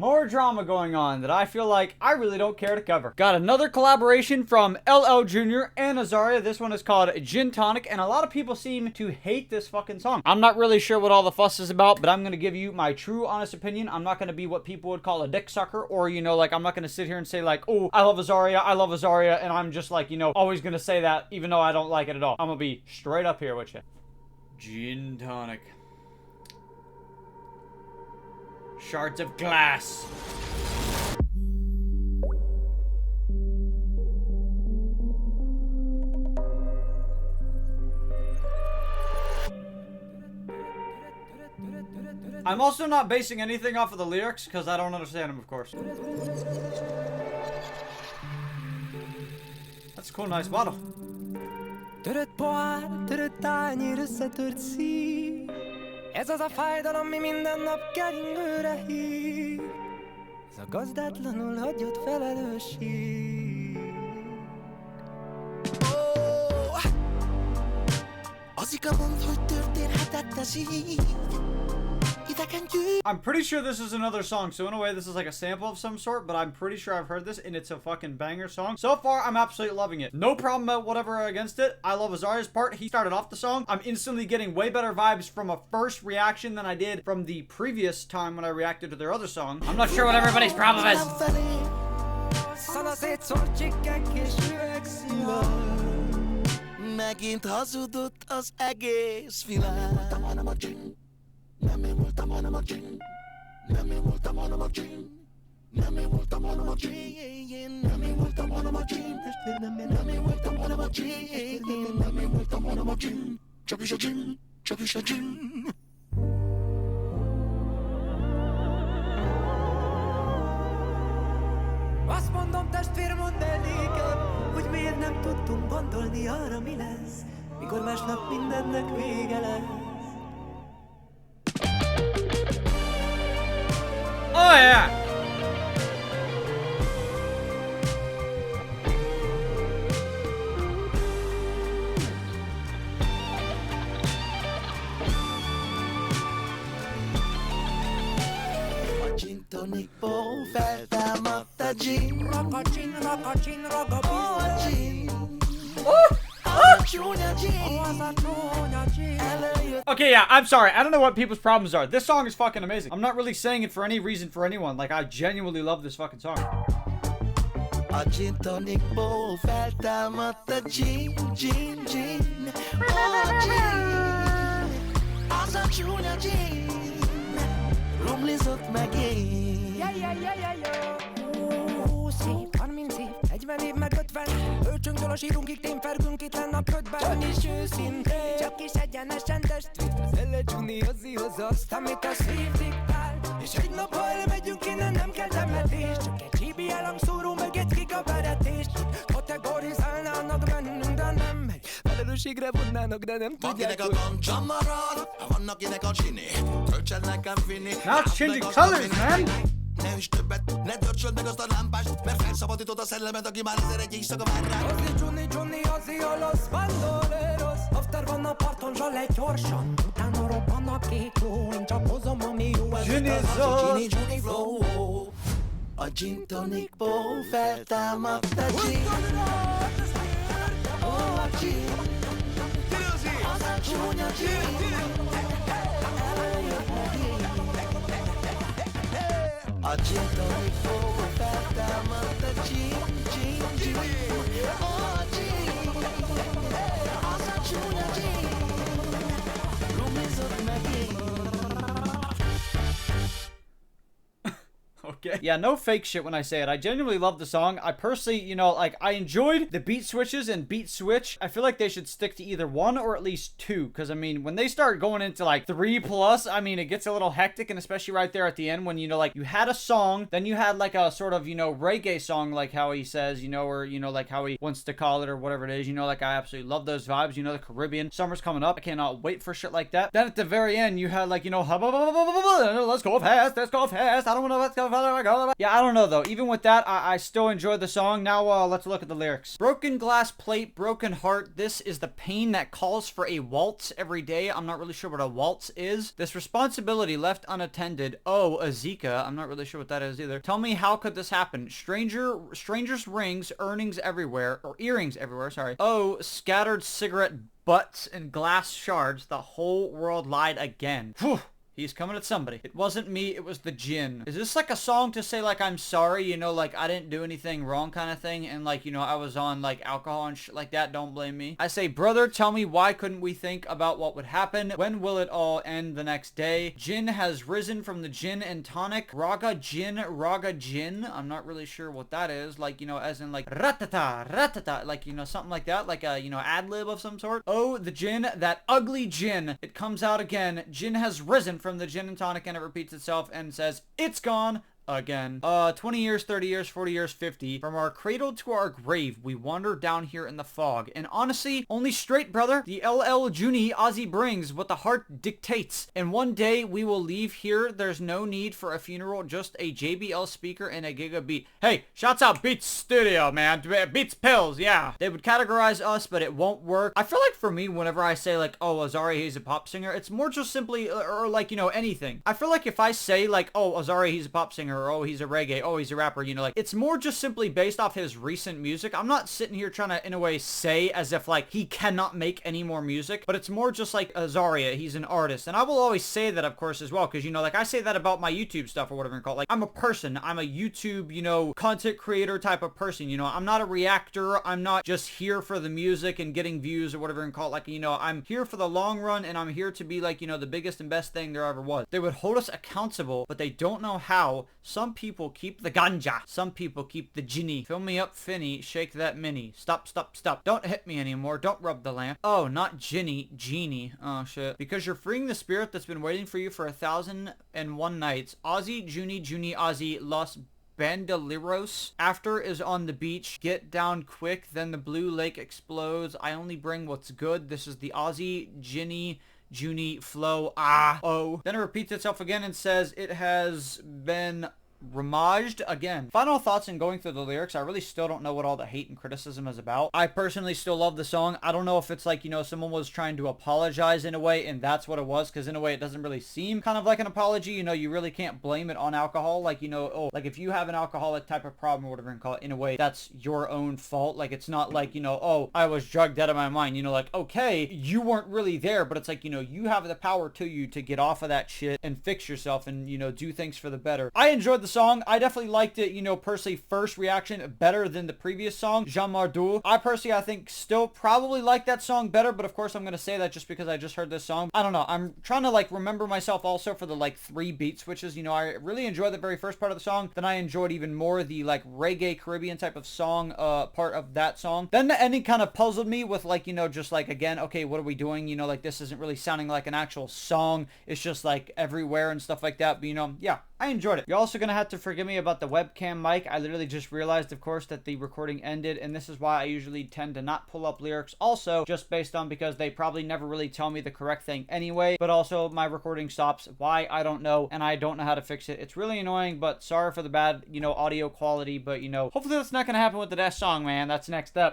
more drama going on that I feel like I really don't care to cover. Got another collaboration from L.L.Junior and Azahirah. This one is called Gin Tonic, and a lot of people seem to hate this fucking song. I'm not really sure what all the fuss is about, but I'm gonna give you my true, honest opinion. I'm not gonna be what people would call a dick sucker, or, you know, like, I'm not gonna sit here and say, like, oh, I love Azahirah, and I'm just, like, you know, always gonna say that, even though I don't like it at all. I'm gonna be straight up here with you. Gin Tonic. Shards of glass. I'm also not basing anything off of the lyrics because I don't understand them, of course. That's a cool, nice bottle. Törött pohár, törött tányér, összetört szív. Ez az a fájdalom, mi minden nap keringőre hív. Ez a gazdátlanul hagyott felelősség. Azika mondd, hogy történhetett ez így. I'm pretty sure this is another song, so in a way this is like a sample of some sort, but I'm pretty sure I've heard this and it's a fucking banger song. So far, I'm absolutely loving it. No problem whatever against it. I love Azahirah's part. He started off the song. I'm instantly getting way better vibes from a first reaction than I did from the previous time when I reacted to their other song. I'm not sure what everybody's problem is. Megint hazudott az egész világ. Nem én voltam, hanem a gin. Nem én voltam, hanem a gin. Nem én voltam, hanem a gin. Nem én voltam, hanem a gin. Nem én voltam, hanem a gin. Nem én voltam, hanem a gin. Csak is a gin, csak is a gin. Azt mondom, testvér, mondd el nékem, hogy miért nem tudtunk gondolni arra, mi lesz, mikor másnap mindennek vége lesz. Oh yeah! A gin tonicból feltámadt a gin. Rock a gin, rock a gin, rock a gin. Okay, yeah, I'm sorry. I don't know what people's problems are. This song is fucking amazing. I'm not really saying it for any reason for anyone. Like, I genuinely love this fucking song. A gin tonicból feltámadt a gin, gin, gin. Oh, gin. Az a csúnya gin. Rumlizott megint. Szép, 30 év, 40 év meg 50. Ölcsönktől a sírunkig tényfergünk itt lenn a ködben. Csak is őszintén, csak is egyenesen testvér. Az L.L.Junior az azt, amit a szív diktál. És egy nap, ha elmegyünk innen, nem kell temetés. Csak egy GBL hangszóró, meg egy gigaveretés. Kategorizálnának bennünk, de nem megy. Felelősségre vonnának, de nem tudják, hogy... Van kinek a gancsa marad, vannak kinek a csini. Töltsen nekem finni. Now it's changing colors, man! Ne is többet, ne dörcsöld meg azt a lámpást, mert felszabadítod a szellemet, aki már 1001 éjszaka vár rá. Azzi, Johnny, azzi, a los bandoleros. After van a parton, zsale gyorsan. Utána robban a kék ló, én csak hozom, ami jó. Ez itt Johnny flow. A gin tonicból feltámadt a gin. Oh, a gin. Az a csúnya gin. A gin tonicból feltámadt a gin, gin, gin. Oh, a gin. Az a csúnya gin. Rumizott megint. Okay. Yeah, no fake shit when I say it. I genuinely love the song. I personally, you know, like, I enjoyed the beat switches and beat switch. I feel like they should stick to either one or at least two. Because, I mean, when they start going into, like, 3+, I mean, it gets a little hectic. And especially right there at the end when, you know, like, you had a song, then you had, like, a sort of, you know, reggae song, like how he says, you know, or, you know, like how he wants to call it or whatever it is. You know, like, I absolutely love those vibes. You know, the Caribbean. Summer's coming up. I cannot wait for shit like that. Then at the very end, you had, like, you know, let's go fast, let's go fast. I don't want to let's go fast. Yeah, I don't know though. Even with that, I still enjoyed the song. Now let's look at the lyrics. Broken glass plate, broken heart. This is the pain that calls for a waltz every day. I'm not really sure what a waltz is. This responsibility left unattended. Oh, a Zika. I'm not really sure what that is either. Tell me, how could this happen? Strangers rings, earnings everywhere, or earrings everywhere, sorry. Oh, scattered cigarette butts and glass shards. The whole world lied again. Whew. He's coming at somebody. It wasn't me, it was the djinn. Is this like a song to say like I'm sorry, you know, like I didn't do anything wrong kind of thing, and like, you know, I was on like alcohol and shit like that, don't blame me. I say, brother, tell me, why couldn't we think about what would happen? When will it all end the next day? Jinn has risen from the gin and tonic. Raga-Gin. I'm not really sure what that is, like, you know, as in like ratata, ratata, like, you know, something like that, like a, you know, ad-lib of some sort. Oh, the djinn, that ugly djinn. It comes out again. Jinn has risen from the gin and tonic, and it repeats itself and says, it's gone again. 20 years, 30 years, 40 years, 50. From our cradle to our grave, we wander down here in the fog. And honestly, only straight, brother. The L.L.Junior Ozzy brings what the heart dictates. And one day we will leave here. There's no need for a funeral, just a JBL speaker and a Giga Beat. Hey, shouts out Beats Studio, man. Beats Pills, yeah. They would categorize us, but it won't work. I feel like for me, whenever I say like, oh, Azahirah, he's a pop singer, it's more just simply, or like, you know, anything. I feel like if I say like, oh, Azahirah, he's a pop singer, or oh, he's a reggae, oh, he's a rapper, you know, like, it's more just simply based off his recent music. I'm not sitting here trying to, in a way, say as if, like, he cannot make any more music, but it's more just like Azahirah, he's an artist, and I will always say that, of course, as well, because, you know, like, I say that about my YouTube stuff, or whatever you call it. Like, I'm a person, I'm a YouTube, you know, content creator type of person, you know, I'm not a reactor, I'm not just here for the music and getting views, or whatever you call it. Like, you know, I'm here for the long run, and I'm here to be, like, you know, the biggest and best thing there ever was. They would hold us accountable, but they don't know how. Some people keep the ganja. Some people keep the ginny. Fill me up, Finny. Shake that mini. Stop, stop, stop. Don't hit me anymore. Don't rub the lamp. Oh, not Ginny. Genie. Oh, shit. Because you're freeing the spirit that's been waiting for you for 1,001 nights. Ozzy, Junie, Ozzy, Los Bandoleros. After is on the beach. Get down quick. Then the blue lake explodes. I only bring what's good. This is the Ozzy, Ginny, Junie flow. Oh. Then it repeats itself again and says it has been remaged again. Final thoughts in going through the lyrics. I really still don't know what all the hate and criticism is about. I personally still love the song. I don't know if it's like, you know, someone was trying to apologize in a way and that's what it was, because in a way it doesn't really seem kind of like an apology. You know, you really can't blame it on alcohol. Like, you know, oh, like if you have an alcoholic type of problem or whatever you call it, in a way that's your own fault. Like, it's not like, you know, oh, I was drugged out of my mind. You know, like, okay, you weren't really there, but it's like, you know, you have the power to you to get off of that shit and fix yourself and, you know, do things for the better. I enjoyed the song. I definitely liked it, you know, personally, first reaction better than the previous song, Jean Mardou. I personally, I think, still probably like that song better, but of course I'm going to say that just because I just heard this song. I don't know. I'm trying to, like, remember myself also for the, like, 3 beat switches. You know, I really enjoyed the very first part of the song. Then I enjoyed even more the, like, reggae Caribbean type of song, part of that song. Then the ending kind of puzzled me with, like, you know, just, like, again, okay, what are we doing? You know, like, this isn't really sounding like an actual song. It's just, like, everywhere and stuff like that. But, you know, yeah, I enjoyed it. You're also going to have to forgive me about the webcam mic. I literally just realized, of course, that the recording ended, and this is why I usually tend to not pull up lyrics. Also, just based on because they probably never really tell me the correct thing anyway, but also my recording stops. Why? I don't know, and I don't know how to fix it. It's really annoying, but sorry for the bad, you know, audio quality, but, you know, hopefully that's not going to happen with the next song, man. That's next up.